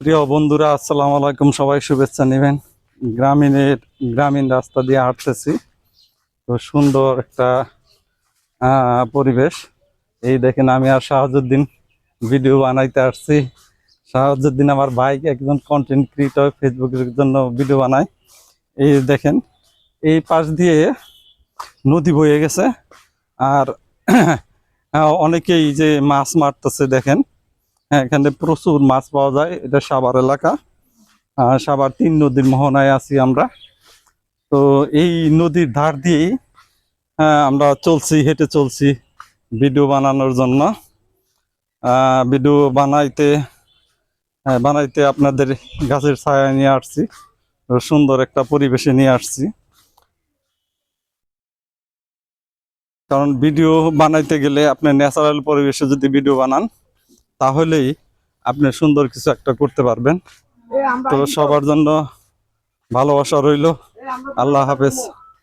প্রিয় বন্ধুরা, আসসালামু আলাইকুম। সবাই শুভেচ্ছা নেবেন। গ্রামীণ রাস্তা দিয়ে হাঁটতেছি। তো সুন্দর একটা পরিবেশ। এই দেখেন, আমি আর শাহাজুদ্দিন ভিডিও বানাইতে আসছি। শাহাজুদ্দিন আমার বাইক একজন কন্টেন্ট ক্রিয়েটর, ফেসবুকের জন্য ভিডিও বানায়। এই দেখেন, এই পাশ দিয়ে নদী বয়ে গেছে। আর অনেকেই যে মাছ মারতেছে দেখেন। হ্যাঁ, এখানে প্রচুর মাছ পাওয়া যায়। এটা সাভার এলাকা। সাভার 3 নদীর মোহনায় আছি আমরা। তো এই নদীর ধার দিয়েই আমরা হেঁটে চলছি ভিডিও বানানোর জন্য। ভিডিও বানাইতে আপনাদের গাছের ছায়া নিয়ে আসছি। সুন্দর একটা পরিবেশে নিয়ে আসছি, কারণ ভিডিও বানাইতে গেলে আপনি ন্যাচারাল পরিবেশে যদি ভিডিও বানান, তাহলেই আপনি সুন্দর কিছু একটা করতে পারবেন। তো সবার জন্য ভালোবাসা রইল। আল্লাহ হাফেজ।